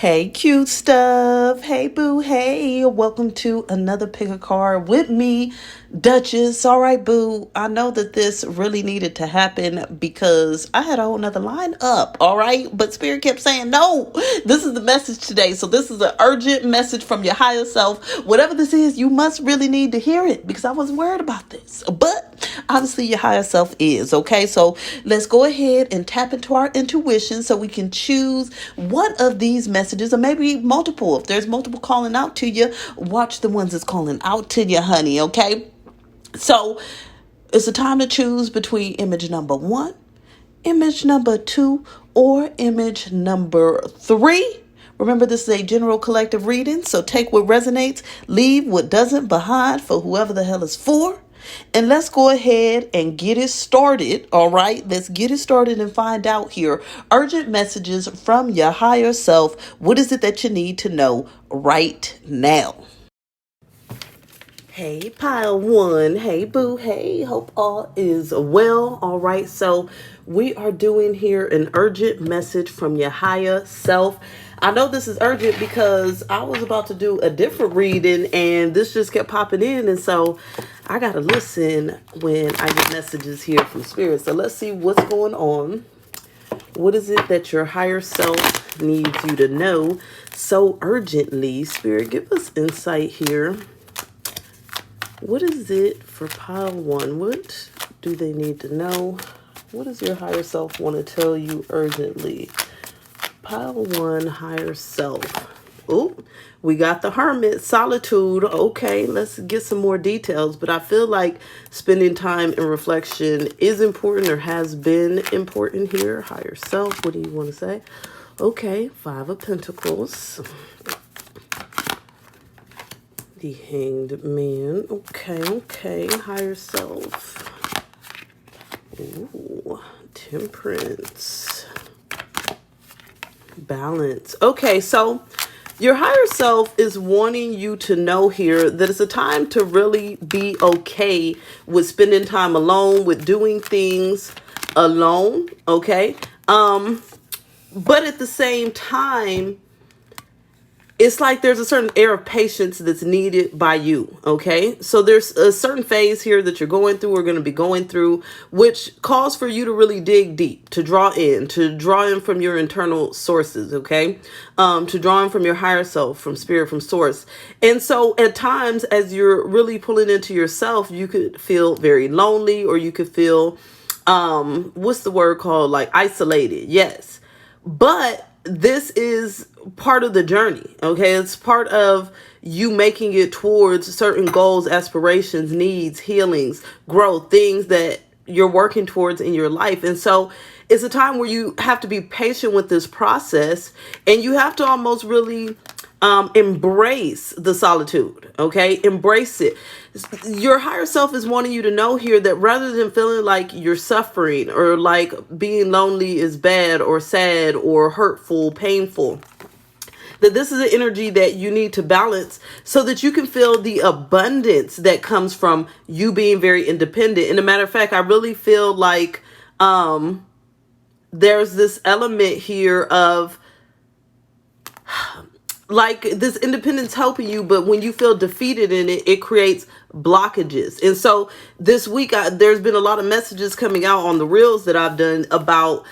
Hey, cute stuff. Hey, boo. Hey, welcome to another pick a card with me, Duchess. All right, boo. I know that this really needed to happen because I had a whole nother line up. All right. But Spirit kept saying, no, this is the message today. So this is an urgent message from your higher self. Whatever this is, you must really need to hear it because I wasn't worried about this. But obviously your higher self is. Okay. So let's go ahead and tap into our intuition so we can choose one of these messages, or maybe multiple. If there's multiple calling out to you, watch the ones that's calling out to you, honey. Okay. So it's a time to choose between image number 1, image number 2, or image number 3. Remember, this is a general collective reading, so take what resonates, leave what doesn't behind for whoever the hell is for. And let's go ahead and get it started. All right, let's get it started and find out here. Urgent messages from your higher self. What is it that you need to know right now? Hey, pile one. Hey, boo. Hey, hope all is well. All right, so we are doing here an urgent message from your higher self. I know this is urgent because I was about to do a different reading and this just kept popping in. And so I got to listen when I get messages here from Spirit. So let's see what's going on. What is it that your higher self needs you to know so urgently? Spirit, give us insight here. What is it for pile 1? What do they need to know? What does your higher self want to tell you urgently? Pile 1, higher self. Oh, we got the Hermit, solitude. Okay, let's get some more details. But I feel like spending time in reflection is important or has been important here. Higher self, what do you want to say? Okay, 5 of Pentacles. The Hanged Man. Okay, higher self. Ooh, Temperance. Balance. Okay, so your higher self is wanting you to know here that it's a time to really be okay with spending time alone, with doing things alone, okay? But at the same time, it's like there's a certain air of patience that's needed by you, okay? So there's a certain phase here that you're going through or going to be going through, which calls for you to really dig deep, to draw in from your internal sources, okay? To draw in from your higher self, from spirit, from source. And so at times, as you're really pulling into yourself, you could feel very lonely, or you could feel, what's the word called? Like isolated, yes. But this is part of the journey, okay? It's part of you making it towards certain goals, aspirations, needs, healings, growth, things that you're working towards in your life. And so it's a time where you have to be patient with this process, and you have to almost really embrace the solitude, okay? Embrace it. Your higher self is wanting you to know here that rather than feeling like you're suffering or like being lonely is bad or sad or hurtful, painful, that this is an energy that you need to balance so that you can feel the abundance that comes from you being very independent. And a matter of fact, I really feel like there's this element here of like this independence helping you, but when you feel defeated in it, it creates blockages. And so this week, there's been a lot of messages coming out on the reels that I've done about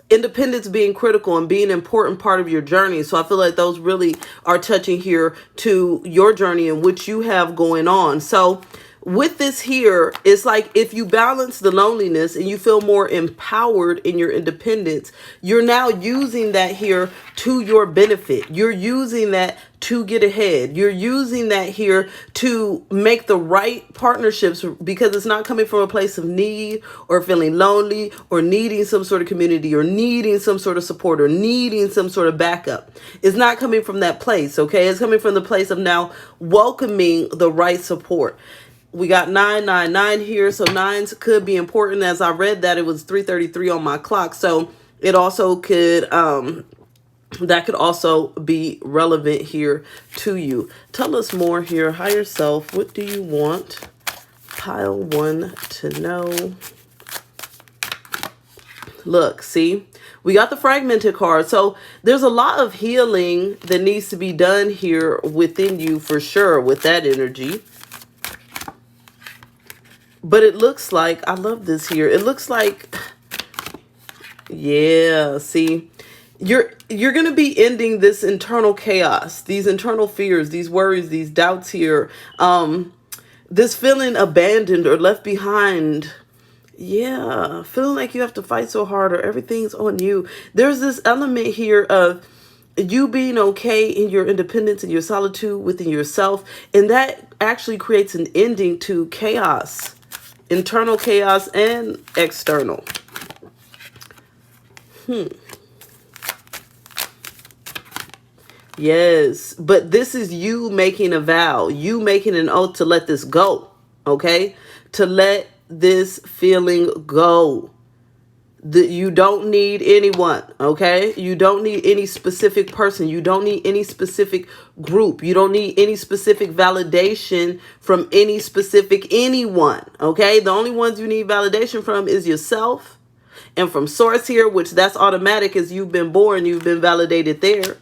independence being critical and being an important part of your journey. So I feel like those really are touching here to your journey and what you have going on. So with this here, it's like if you balance the loneliness and you feel more empowered in your independence, you're now using that here to your benefit. You're using that to get ahead. You're using that here to make the right partnerships, because it's not coming from a place of need or feeling lonely or needing some sort of community or needing some sort of support or needing some sort of backup. It's not coming from that place, okay? It's coming from the place of now welcoming the right support. We got 999 here, so nines could be important. As I read that, it was 3:33 on my clock, so it also could that could also be relevant here to you. Tell us more here, higher self. What do you want pile 1 to know? Look, see, we got the fragmented card. So there's a lot of healing that needs to be done here within you for sure with that energy. But it looks like, I love this here. It looks like, yeah, see, you're going to be ending this internal chaos, these internal fears, these worries, these doubts here. This feeling abandoned or left behind. Yeah, feeling like you have to fight so hard or everything's on you. There's this element here of you being okay in your independence and your solitude within yourself. And that actually creates an ending to chaos, internal chaos and external. Yes, but this is you making a vow, you making an oath to let this go, okay? To let this feeling go. You don't need anyone, okay? You don't need any specific person. You don't need any specific group. You don't need any specific validation from any specific anyone, okay? The only ones you need validation from is yourself and from source here, which that's automatic as you've been born, you've been validated there.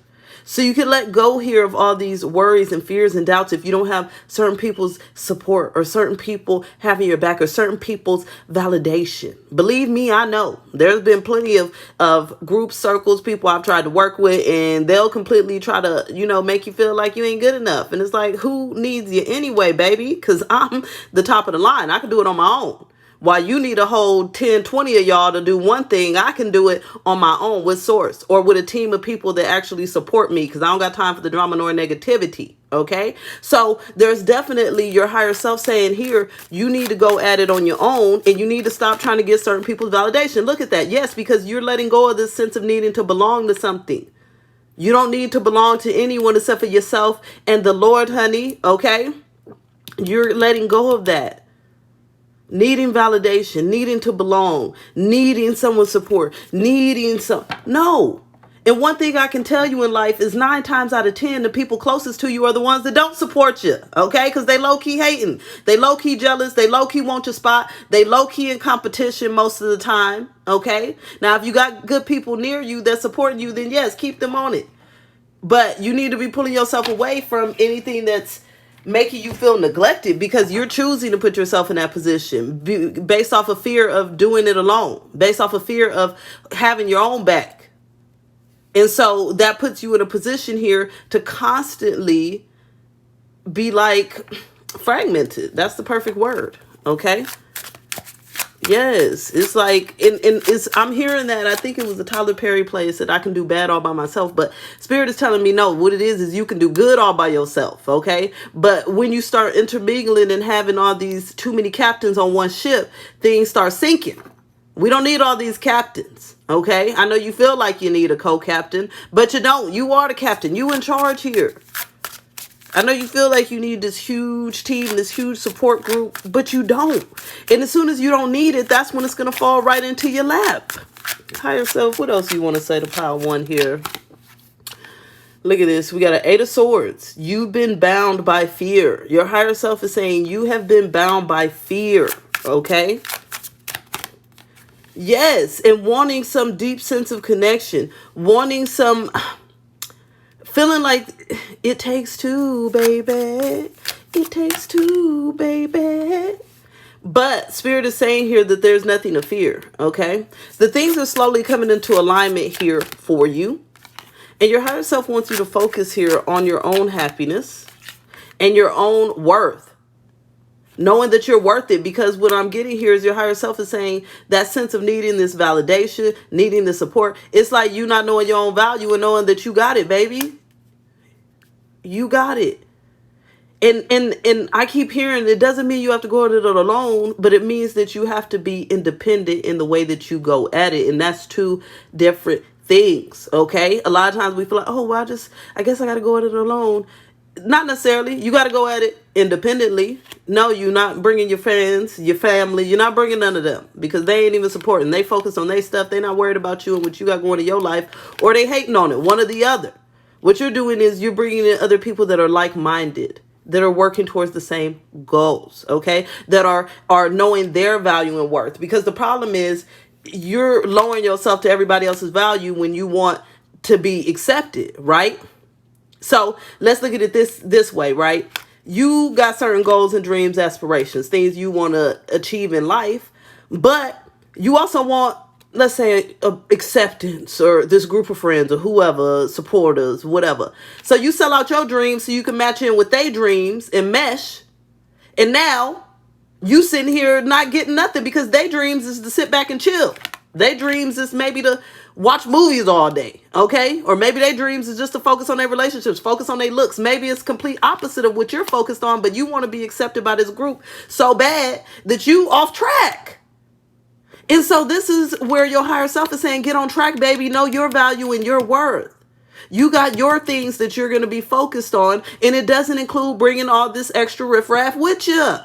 So you can let go here of all these worries and fears and doubts if you don't have certain people's support or certain people having your back or certain people's validation. Believe me, I know. There's been plenty of group circles, people I've tried to work with, and they'll completely try to, make you feel like you ain't good enough. And it's like, who needs you anyway, baby? Because I'm the top of the line. I can do it on my own. While you need a whole 10, 20 of y'all to do one thing, I can do it on my own with source or with a team of people that actually support me because I don't got time for the drama nor negativity. Okay, so there's definitely your higher self saying here, you need to go at it on your own and you need to stop trying to get certain people's validation. Look at that. Yes, because you're letting go of this sense of needing to belong to something. You don't need to belong to anyone except for yourself and the Lord, honey. Okay, you're letting go of that. Needing validation, needing to belong, needing someone's support, no. And one thing I can tell you in life is 9 times out of 10, the people closest to you are the ones that don't support you. Okay. Cause they low key hating. They low key jealous. They low key want your spot. They low key in competition most of the time. Okay. Now, if you got good people near you that support you, then yes, keep them on it. But you need to be pulling yourself away from anything that's making you feel neglected because you're choosing to put yourself in that position based off of fear of doing it alone, based off of fear of having your own back. And so that puts you in a position here to constantly be like fragmented. That's the perfect word. Okay. Yes, it's like, I'm hearing that. I think it was a Tyler Perry play. It said, I can do bad all by myself. But Spirit is telling me, no, what it is you can do good all by yourself. Okay. But when you start intermingling and having all these too many captains on one ship, things start sinking. We don't need all these captains. Okay. I know you feel like you need a co-captain, but you don't. You are the captain. You in charge here. I know you feel like you need this huge team, this huge support group, but you don't. And as soon as you don't need it, that's when it's going to fall right into your lap. Higher self, what else you want to say to pile 1 here? Look at this. We got an 8 of Swords. You've been bound by fear. Your higher self is saying you have been bound by fear. Okay? Yes. And wanting some deep sense of connection. Wanting some... Feeling like it takes 2, baby. It takes 2, baby. But Spirit is saying here that there's nothing to fear, okay? The things are slowly coming into alignment here for you. And your higher self wants you to focus here on your own happiness and your own worth. Knowing that you're worth it, because what I'm getting here is your higher self is saying that sense of needing this validation, needing the support. It's like you not knowing your own value and knowing that you got it, baby. You got it. And I keep hearing it doesn't mean you have to go at it alone, but it means that you have to be independent in the way that you go at it. And that's 2 different things. Okay. A lot of times we feel like, oh, well, I guess I got to go at it alone. Not necessarily. You got to go at it independently. No, you're not bringing your friends, your family. You're not bringing none of them because they ain't even supporting. They focus on their stuff. They're not worried about you and what you got going in your life, or they hating on it. One or the other. What you're doing is you're bringing in other people that are like-minded, that are working towards the same goals, okay? That are knowing their value and worth. Because the problem is you're lowering yourself to everybody else's value when you want to be accepted, right? So let's look at it this way, right? You got certain goals and dreams, aspirations, things you want to achieve in life, but you also want, let's say, acceptance or this group of friends or whoever, supporters, whatever. So you sell out your dreams so you can match in with their dreams and mesh. And now you sitting here not getting nothing because their dreams is to sit back and chill. Their dreams is maybe to watch movies all day, okay? Or maybe their dreams is just to focus on their relationships, focus on their looks. Maybe it's complete opposite of what you're focused on, but you want to be accepted by this group so bad that you off track. And so this is where your higher self is saying, get on track, baby. Know your value and your worth. You got your things that you're going to be focused on, and it doesn't include bringing all this extra riffraff with you,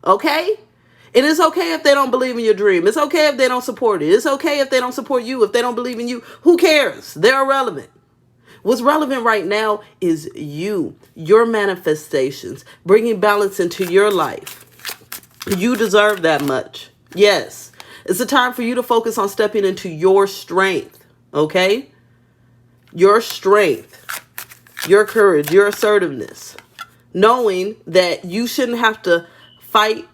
okay? And it's okay if they don't believe in your dream. It's okay if they don't support it. It's okay if they don't support you, if they don't believe in you. Who cares? They're irrelevant. What's relevant right now is you, your manifestations, bringing balance into your life. You deserve that much. Yes. It's a time for you to focus on stepping into your strength, okay? Your strength, your courage, your assertiveness. Knowing that you shouldn't have to fight,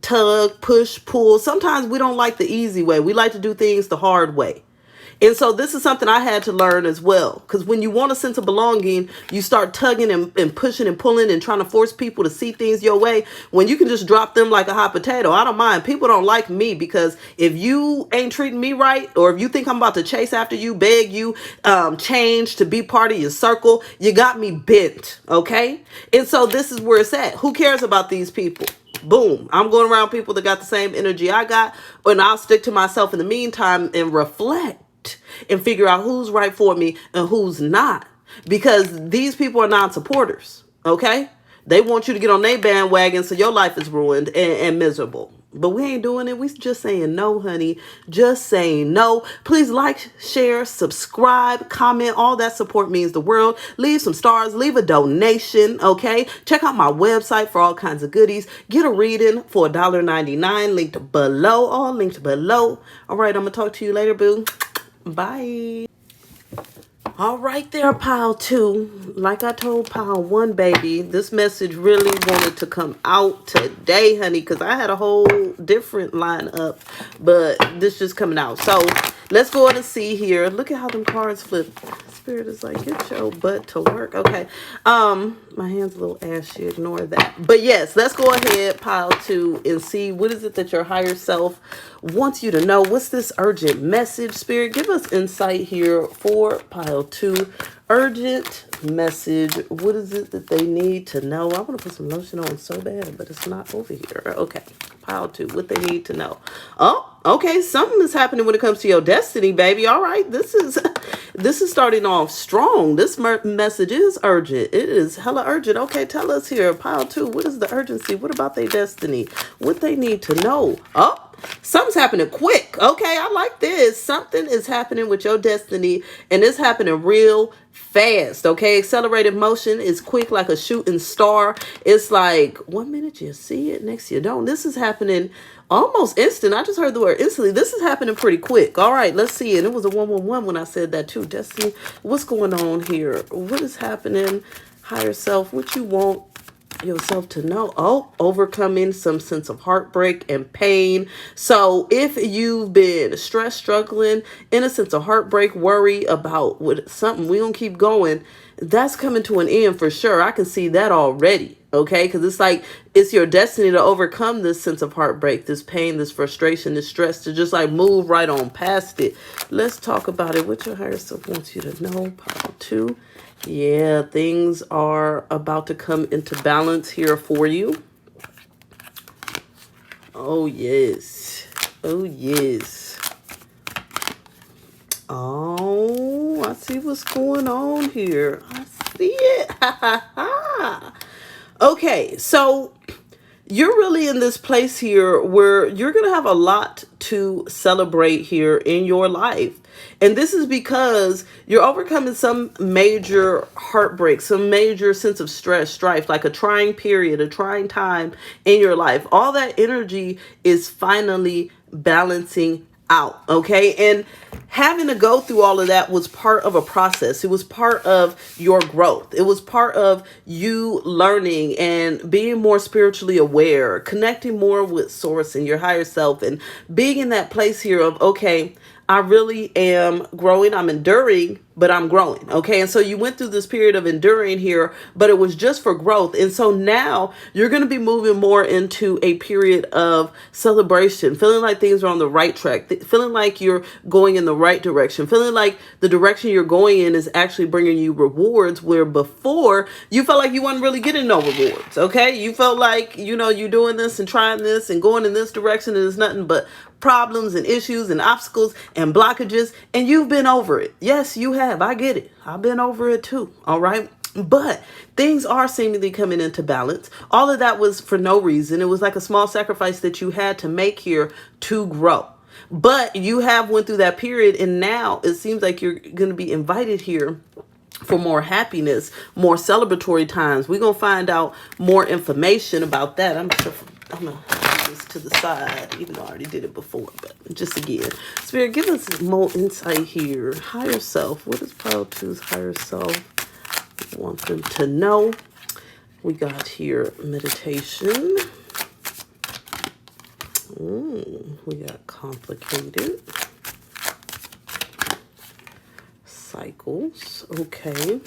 tug, push, pull. Sometimes we don't like the easy way. We like to do things the hard way. And so this is something I had to learn as well. Because when you want a sense of belonging, you start tugging and pushing and pulling and trying to force people to see things your way. When you can just drop them like a hot potato. I don't mind. People don't like me because if you ain't treating me right, or if you think I'm about to chase after you, beg you, change to be part of your circle, you got me bent. Okay? And so this is where it's at. Who cares about these people? Boom. I'm going around people that got the same energy I got, and I'll stick to myself in the meantime and reflect and figure out who's right for me and who's not. Because these people are non-supporters, okay? They want you to get on their bandwagon so your life is ruined and miserable. But we ain't doing it. We just saying no, honey. Just saying no. Please like, share, subscribe, comment. All that support means the world. Leave some stars. Leave a donation, okay? Check out my website for all kinds of goodies. Get a reading for $1.99. Linked below. All linked below. All right, I'm going to talk to you later, boo. Bye. All right there, pile 2. Like I told pile 1, baby, this message really wanted to come out today, honey, because I had a whole different lineup, but this just coming out. So let's go on and see here. Look at how them cards flip. Spirit is like, get your butt to work. Okay. My hand's a little ashy. Ignore that. But yes, let's go ahead, pile 2, and see what is it that your higher self wants you to know. What's this urgent message? Spirit, give us insight here for pile 2. Urgent message. What is it that they need to know? I want to put some lotion on so bad, but it's not over here. Okay. Pile 2. What they need to know. Oh, okay. Something is happening when it comes to your destiny, baby. All right. This is starting off strong. This message is urgent. It is hella urgent. Okay. Tell us here. Pile 2. What is the urgency? What about their destiny? What they need to know? Oh, something's happening quick. Okay, I like this. Something is happening with your destiny, and it's happening real fast. Okay, accelerated motion is quick like a shooting star. It's like 1 minute you see it, next you don't. This is happening almost instant. I just heard the word instantly. This is happening pretty quick. All right, let's see it. It was a 111 when I said that too. Destiny, what's going on here? What is happening? Higher self, what you want yourself to know? Oh, overcoming some sense of heartbreak and pain. So if you've been stressed, struggling, in a sense of heartbreak, worry about what something, we gonna keep going, that's coming to an end for sure. I can see that already. Okay, because it's like it's your destiny to overcome this sense of heartbreak, this pain, this frustration, this stress, to just like move right on past it. Let's talk about it. What your higher self wants you to know. Pile 2. Yeah, things are about to come into balance here for you. Oh, yes. Oh, yes. Oh, I see what's going on here. I see it. Ha, ha, ha. Okay, so you're really in this place here where you're going to have a lot to celebrate here in your life. And this is because you're overcoming some major heartbreak, some major sense of stress, strife, like a trying period, a trying time in your life. All that energy is finally balancing out. Okay. And having to go through all of that was part of a process. It was part of your growth. It was part of you learning and being more spiritually aware, connecting more with source and your higher self, and being in that place here of, okay, I really am growing. I'm enduring, but I'm growing. Okay. And so you went through this period of enduring here, but it was just for growth. And so now you're going to be moving more into a period of celebration, feeling like things are on the right track, feeling like you're going in the right direction, feeling like the direction you're going in is actually bringing you rewards, where before you felt like you weren't really getting no rewards. Okay. You felt like, you're doing this and trying this and going in this direction, and it's nothing but problems and issues and obstacles and blockages, and you've been over it. Yes, you have. I get it. I've been over it too. All right. But things are seemingly coming into balance. All of that was for no reason. It was like a small sacrifice that you had to make here to grow. But you have went through that period, and now it seems like you're going to be invited here for more happiness, more celebratory times. We're going to find out more information about that. I'm going to this to the side, even though I already did it before, but just again, Spirit, give us more insight here. Higher self. What is Proud Two's higher self? I want them to know. We got here meditation. We got complicated. Cycles. Okay.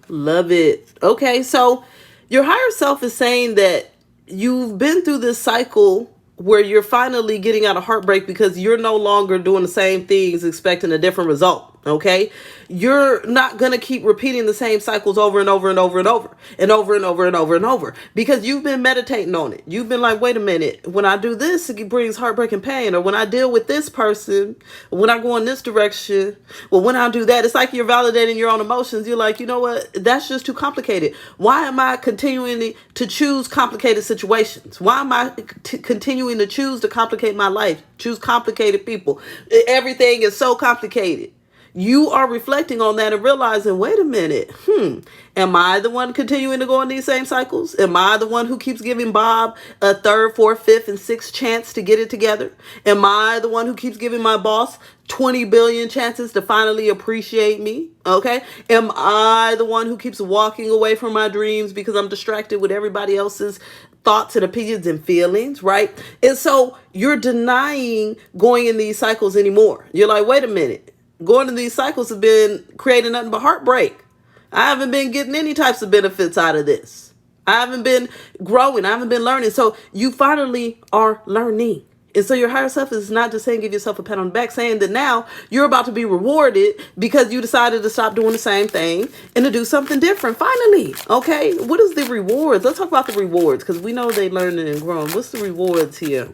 Love it. Okay, so your higher self is saying that you've been through this cycle where you're finally getting out of heartbreak because you're no longer doing the same things expecting a different result. Okay. You're not going to keep repeating the same cycles over and over and over and over and over and over and over and over, because you've been meditating on it. You've been like, wait a minute, when I do this, it brings heartbreak and pain. Or when I deal with this person, when I go in this direction, well, when I do that, it's like you're validating your own emotions. You're like, you know what? That's just too complicated. Why am I continuing to choose complicated situations? Why am I continuing to choose to complicate my life? Choose complicated people. Everything is so complicated. You are reflecting on that and realizing, wait a minute, am I the one continuing to go in these same cycles? Am I the one who keeps giving Bob a third, fourth, fifth, and sixth chance to get it together? Am I the one who keeps giving my boss 20 billion chances to finally appreciate me? Okay. Am I the one who keeps walking away from my dreams because I'm distracted with everybody else's thoughts and opinions and feelings, right? And so you're denying going in these cycles anymore. You're like, wait a minute. Going in these cycles have been creating nothing but heartbreak. I haven't been getting any types of benefits out of this. I haven't been growing. I haven't been learning. So you finally are learning. And so your higher self is not just saying give yourself a pat on the back, saying that now you're about to be rewarded because you decided to stop doing the same thing and to do something different. Finally. Okay. What is the rewards? Let's talk about the rewards, because we know they learning and growing. What's the rewards here?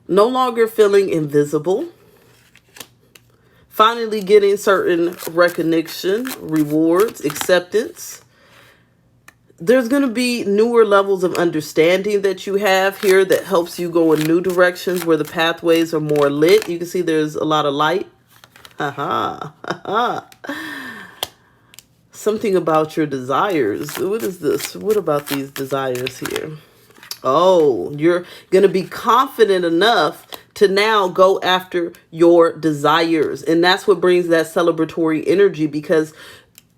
No longer feeling invisible. Finally getting certain recognition, rewards, acceptance. There's going to be newer levels of understanding that you have here that helps you go in new directions where the pathways are more lit. You can see there's a lot of light. Something about your desires. What is this? What about these desires here? Oh, you're going to be confident enough to now go after your desires. And that's what brings that celebratory energy, because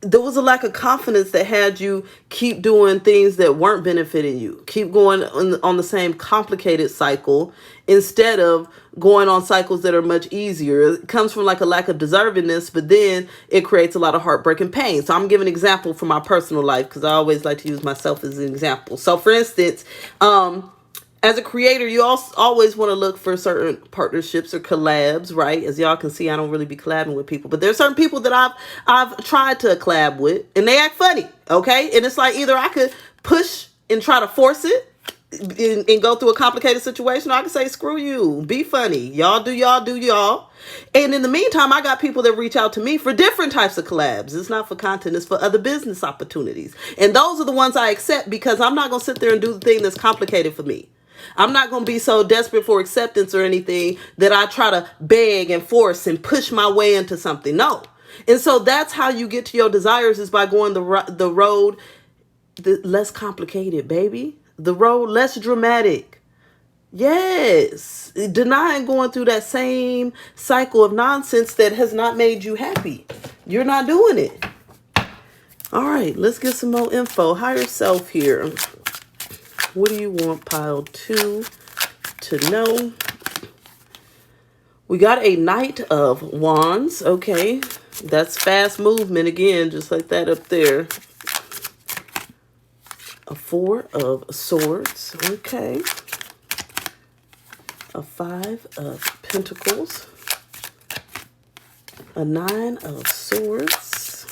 there was a lack of confidence that had you keep doing things that weren't benefiting you, keep going on the same complicated cycle instead of going on cycles that are much easier. It comes from like a lack of deservingness, but then it creates a lot of heartbreak and pain. So I'm giving an example from my personal life, because I always like to use myself as an example. So for instance, as a creator, you also always want to look for certain partnerships or collabs, right? As y'all can see, I don't really be collabing with people, but there's certain people that I've tried to collab with, and they act funny, okay? And it's like either I could push and try to force it and go through a complicated situation, or I could say, screw you, be funny. Y'all do y'all, do y'all. And in the meantime, I got people that reach out to me for different types of collabs. It's not for content, it's for other business opportunities. And those are the ones I accept, because I'm not going to sit there and do the thing that's complicated for me. I'm not going to be so desperate for acceptance or anything that I try to beg and force and push my way into something. No. And so that's how you get to your desires, is by going the road less complicated, baby. The road less dramatic. Yes. Denying going through that same cycle of nonsense that has not made you happy. You're not doing it. All right, let's get some more info. Higher self here. What do you want pile 2 to know? We got a Knight of Wands. Okay, that's fast movement again, just like that up there. A 4 of Swords. Okay. A 5 of Pentacles. A 9 of Swords.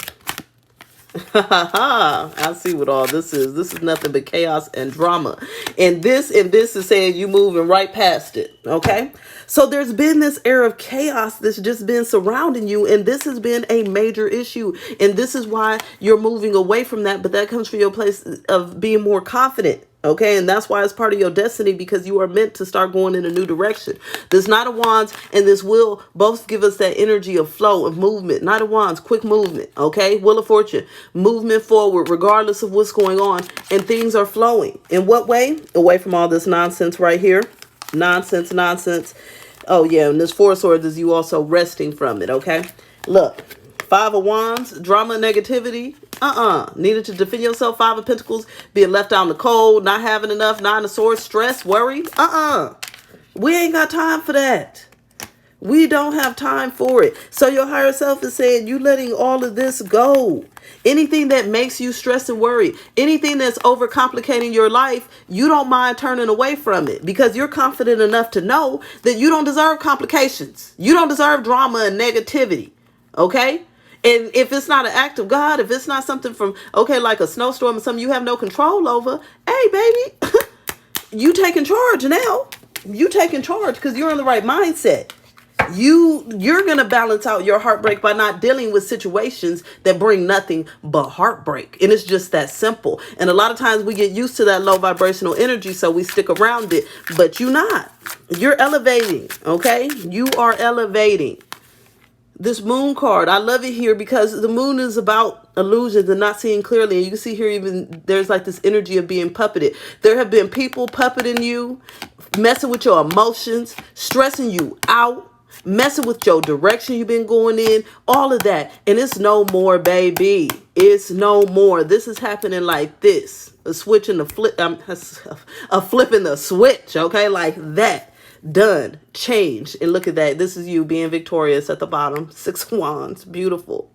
I see what all this is. This is nothing but chaos and drama. And this is saying you moving right past it. Okay? So there's been this air of chaos that's just been surrounding you, and this has been a major issue. And this is why you're moving away from that, but that comes from your place of being more confident. Okay, and that's why it's part of your destiny, because you are meant to start going in a new direction. This Knight of Wands and this Wheel both give us that energy of flow, of movement. Knight of Wands, quick movement. Okay, Wheel of Fortune, movement forward regardless of what's going on, and things are flowing. In what way? Away from all this nonsense right here. Nonsense. Oh yeah, and this 4 of Swords is you also resting from it. Okay, look. 5 of Wands, drama, negativity. Needed to defend yourself. 5 of Pentacles, being left out in the cold, not having enough. 9 of Swords, stress, worry. We ain't got time for that. We don't have time for it. So your higher self is saying you letting all of this go. Anything that makes you stress and worry, anything that's overcomplicating your life, you don't mind turning away from it, because you're confident enough to know that you don't deserve complications. You don't deserve drama and negativity. Okay? And if it's not an act of God, if it's not something from, okay, like a snowstorm or something you have no control over, hey, baby, you taking charge now. You taking charge because you're in the right mindset. You're going to balance out your heartbreak by not dealing with situations that bring nothing but heartbreak. And it's just that simple. And a lot of times we get used to that low vibrational energy, so we stick around it. But you're not. You're elevating, okay? You are elevating. This Moon card, I love it here because the Moon is about illusions and not seeing clearly. And you can see here even there's like this energy of being puppeted. There have been people puppeting you, messing with your emotions, stressing you out, messing with your direction you've been going in, all of that. And it's no more, baby. It's no more. This is happening like this. A switch and a flip, a flipping the switch, okay, like that. Done. Change. And look at that. This is you being victorious at the bottom. 6 of Wands. Beautiful.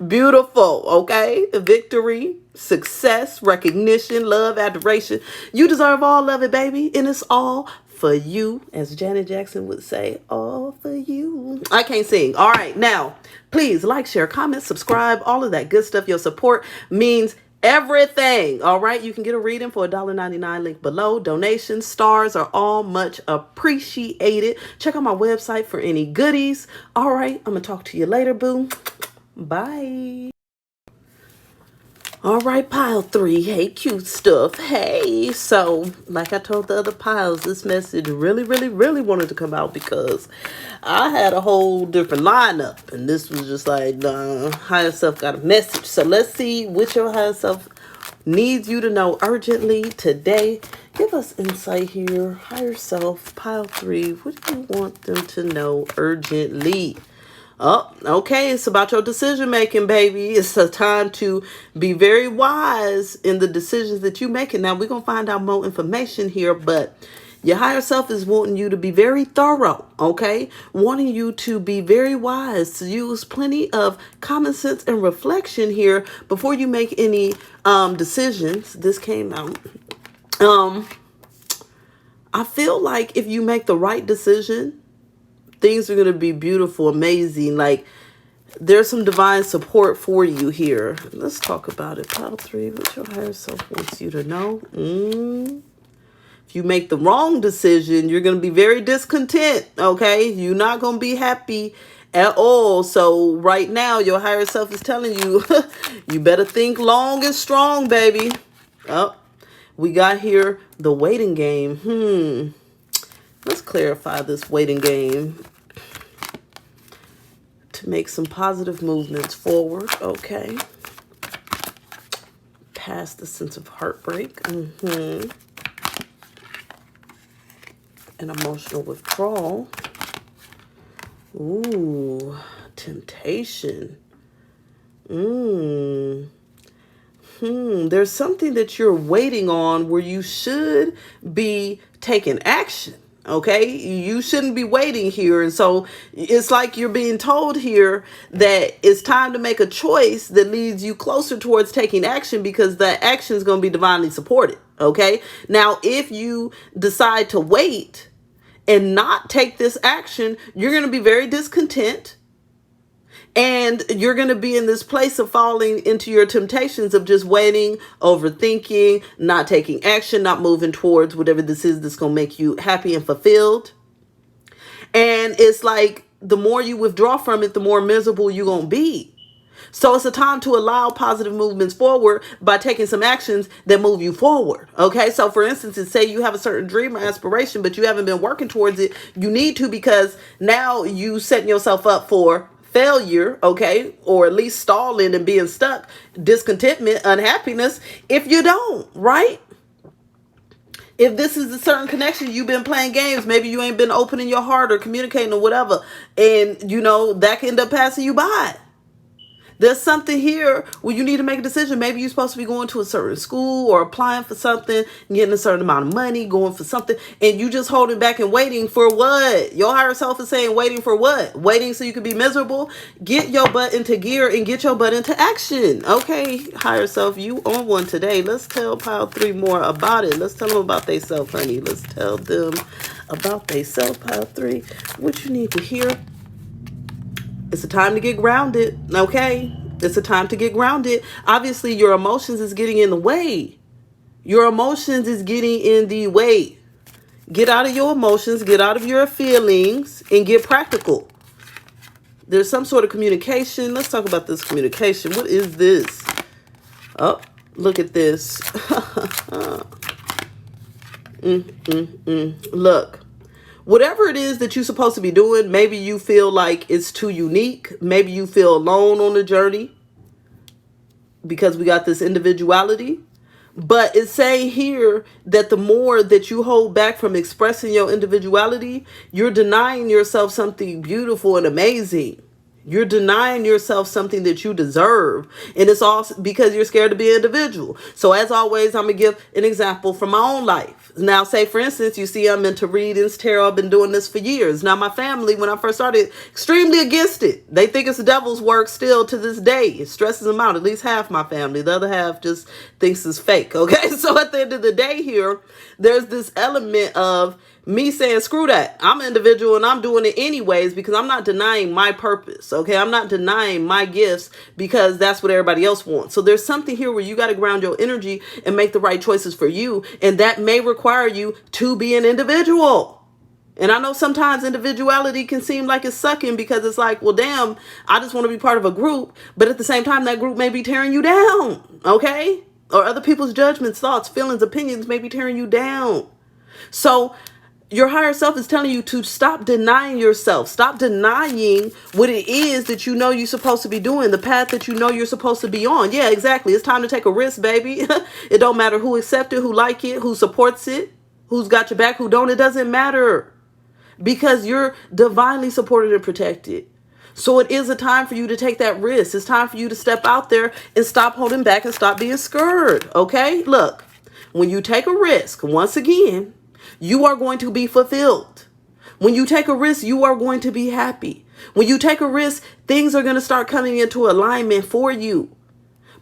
Beautiful. Okay. Victory, success, recognition, love, adoration. You deserve all of it, baby. And it's all for you. As Janet Jackson would say, all for you. I can't sing. All right. Now, please like, share, comment, subscribe, all of that good stuff. Your support means everything. All right, you can get a reading for $1.99, link below. Donations, stars are all much appreciated. Check out my website for any goodies. All right, I'm gonna talk to you later, boo. Bye. All right, pile 3. Hey, cute stuff. Hey, so like I told the other piles, this message really wanted to come out because I had a whole different lineup, and this was just like, nah, higher self got a message. So let's see what your higher self needs you to know urgently today. Give us insight here. Higher self, pile 3. What do you want them to know urgently? Oh, okay. It's about your decision making, baby. It's a time to be very wise in the decisions that you're making. Now, we're going to find out more information here, but your higher self is wanting you to be very thorough, okay? Wanting you to be very wise, to use plenty of common sense and reflection here before you make any decisions. This came out. I feel like if you make the right decision, things are going to be beautiful, amazing. Like, there's some divine support for you here. Let's talk about it. Pile 3, what your higher self wants you to know. If you make the wrong decision, you're going to be very discontent, okay? You're not going to be happy at all. So right now, your higher self is telling you, you better think long and strong, baby. Oh, we got here the waiting game. Let's clarify this waiting game to make some positive movements forward. Okay. Past the sense of heartbreak. An emotional withdrawal. Ooh, temptation. There's something that you're waiting on where you should be taking action. Okay, you shouldn't be waiting here. And so it's like you're being told here that it's time to make a choice that leads you closer towards taking action, because that action is going to be divinely supported. Okay, now if you decide to wait and not take this action, you're going to be very discontent. And you're going to be in this place of falling into your temptations of just waiting, overthinking, not taking action, not moving towards whatever this is that's going to make you happy and fulfilled. And it's like the more you withdraw from it, the more miserable you're going to be. So it's a time to allow positive movements forward by taking some actions that move you forward. Okay. So for instance, say you have a certain dream or aspiration, but you haven't been working towards it. You need to, because now you setting yourself up for failure, okay, or at least stalling and being stuck, discontentment, unhappiness, if you don't, right? If this is a certain connection, you've been playing games, maybe you ain't been opening your heart or communicating or whatever, and that can end up passing you by. There's something here where you need to make a decision. Maybe you're supposed to be going to a certain school or applying for something, getting a certain amount of money, going for something, and you just holding back and waiting for what? Your higher self is saying waiting for what? Waiting so you can be miserable? Get your butt into gear and get your butt into action. Okay, higher self, you on one today. Let's tell pile 3 more about it. Let's tell them about they self, honey. Let's tell them about they self, pile 3. What you need to hear. It's a time to get grounded, okay? It's a time to get grounded. Obviously, your emotions is getting in the way. Your emotions is getting in the way. Get out of your emotions, get out of your feelings, and get practical. There's some sort of communication. Let's talk about this communication. What is this? Oh, look at this. Look. Whatever it is that you're supposed to be doing, maybe you feel like it's too unique. Maybe you feel alone on the journey because we got this individuality. But it's saying here that the more that you hold back from expressing your individuality, you're denying yourself something beautiful and amazing. You're denying yourself something that you deserve. And it's all because you're scared to be an individual. So as always, I'm going to give an example from my own life. Now, say, for instance, you see I'm into readings, tarot. I've been doing this for years. Now, my family, when I first started, extremely against it. They think it's the devil's work still to this day. It stresses them out. At least half my family. The other half just thinks it's fake. Okay. So at the end of the day here, there's this element of me saying, screw that. I'm an individual and I'm doing it anyways, because I'm not denying my purpose. Okay. I'm not denying my gifts because that's what everybody else wants. So there's something here where you got to ground your energy and make the right choices for you. And that may require you to be an individual. And I know sometimes individuality can seem like it's sucking because it's like, well, damn, I just want to be part of a group. But at the same time, that group may be tearing you down. Okay. Or other people's judgments, thoughts, feelings, opinions may be tearing you down. So your higher self is telling you to stop denying yourself. Stop denying what it is that you know you're supposed to be doing, the path that you know you're supposed to be on. Yeah, exactly. It's time to take a risk, baby. It don't matter who accepts it, who like it, who supports it, who's got your back, who don't. It doesn't matter because you're divinely supported and protected. So it is a time for you to take that risk. It's time for you to step out there and stop holding back and stop being scared. Okay? Look, when you take a risk, once again, you are going to be fulfilled. When you take a risk, you are going to be happy. When you take a risk, things are going to start coming into alignment for you.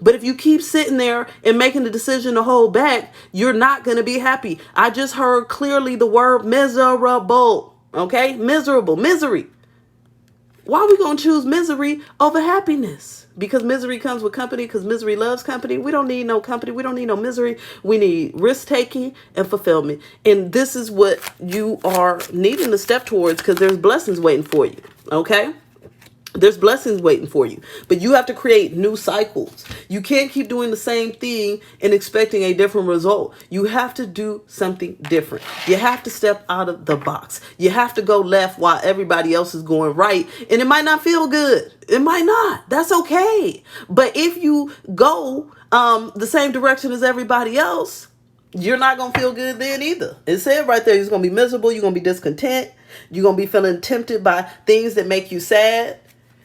But if you keep sitting there and making the decision to hold back, you're not going to be happy. I just heard clearly the word miserable. Okay? Miserable, misery. Why are we going to choose misery over happiness? Because misery comes with company, because misery loves company. We don't need no company. We don't need no misery. We need risk-taking and fulfillment. And this is what you are needing to step towards because there's blessings waiting for you. Okay? There's blessings waiting for you. But you have to create new cycles. You can't keep doing the same thing and expecting a different result. You have to do something different. You have to step out of the box. You have to go left while everybody else is going right. And it might not feel good. It might not. That's okay. But if you go the same direction as everybody else, you're not going to feel good then either. It said right there, you're going to be miserable. You're going to be discontent. You're going to be feeling tempted by things that make you sad.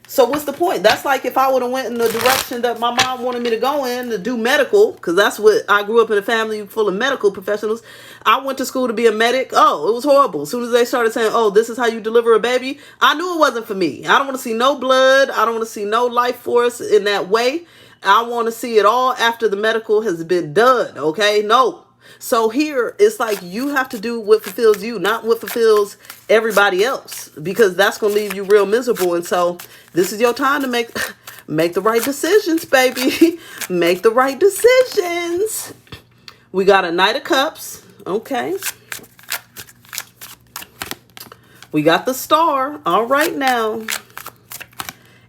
So what's the point? That's like if I would have went in the direction that my mom wanted me to go in to do medical, because that's what I grew up in, a family full of medical professionals. I went to school to be a medic. Oh, it was horrible. As soon as they started saying, oh, this is how you deliver a baby, I knew it wasn't for me. I don't want to see no blood. I don't want to see no life force in that way. I want to see it all after the medical has been done. Okay? No. So here, it's like you have to do what fulfills you, not what fulfills everybody else, because that's going to leave you real miserable. And so this is your time to make the right decisions, baby. Make the right decisions. We got a Knight of Cups. Okay. We got the Star. All right now.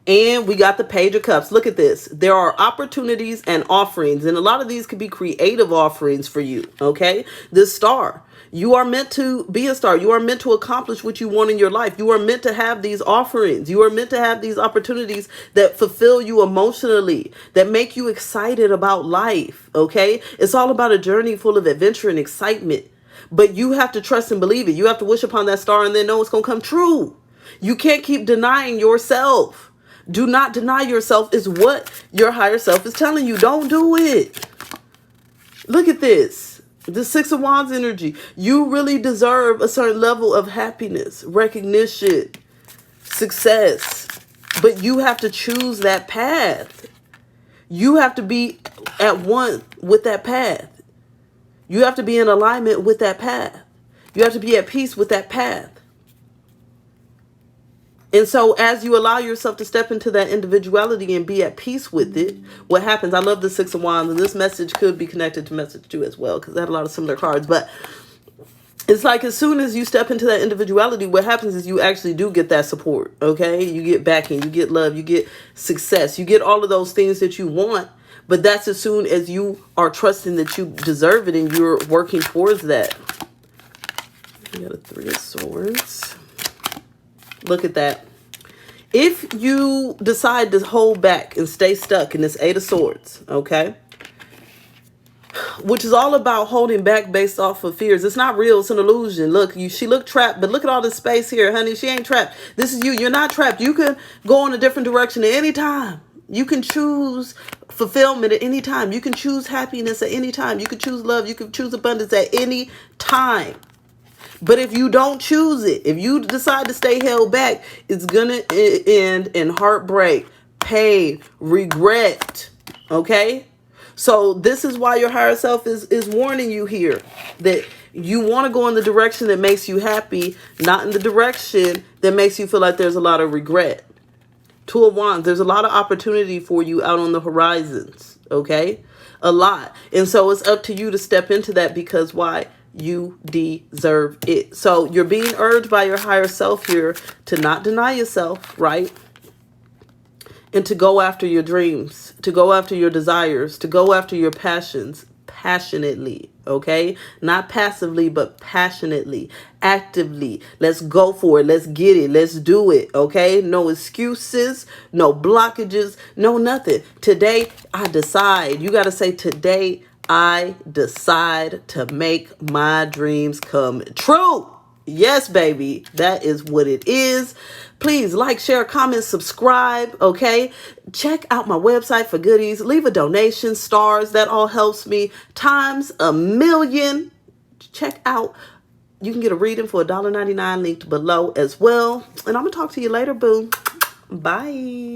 And we got the Page of Cups. Look at this. There are opportunities and offerings. And a lot of these could be creative offerings for you. Okay. This Star. You are meant to be a star. You are meant to accomplish what you want in your life. You are meant to have these offerings. You are meant to have these opportunities that fulfill you emotionally, that make you excited about life. Okay. It's all about a journey full of adventure and excitement. But you have to trust and believe it. You have to wish upon that star and then know it's going to come true. You can't keep denying yourself. Do not deny yourself is what your higher self is telling you. Don't do it. Look at this. The Six of Wands energy. You really deserve a certain level of happiness, recognition, success. But you have to choose that path. You have to be at one with that path. You have to be in alignment with that path. You have to be at peace with that path. And so as you allow yourself to step into that individuality and be at peace with it, what happens? I love the Six of Wands, and this message could be connected to message 2 as well, because I had a lot of similar cards. But it's like as soon as you step into that individuality, what happens is you actually do get that support, okay? You get backing, you get love, you get success, you get all of those things that you want. But that's as soon as you are trusting that you deserve it and you're working towards that. We got a Three of Swords. Look at that. If you decide to hold back and stay stuck in this Eight of Swords, okay, which is all about holding back based off of fears. It's not real. It's an illusion. Look, she looked trapped, but look at all this space here, honey. She ain't trapped. This is you. You're not trapped. You can go in a different direction at any time. You can choose fulfillment at any time. You can choose happiness at any time. You can choose love. You can choose abundance at any time. But if you don't choose it, if you decide to stay held back, it's going to end in heartbreak, pain, regret. Okay? So this is why your higher self is warning you here, that you want to go in the direction that makes you happy, not in the direction that makes you feel like there's a lot of regret. Two of Wands, there's a lot of opportunity for you out on the horizons. Okay? A lot. And so it's up to you to step into that, because why? You deserve it. So you're being urged by your higher self here to not deny yourself, right? And to go after your dreams, to go after your desires, to go after your passions passionately, okay? Not passively, but passionately, actively. Let's go for it. Let's get it. Let's do it, okay? No excuses, no blockages, no nothing. Today, I decide. You got to say, today, I decide to make my dreams come true. Yes, baby. That is what it is. Please like, share, comment, subscribe. Okay. Check out my website for goodies. Leave a donation, stars. That all helps me times a million. Check out. You can get a reading for $1.99 linked below as well. And I'm going to talk to you later, boo. Bye.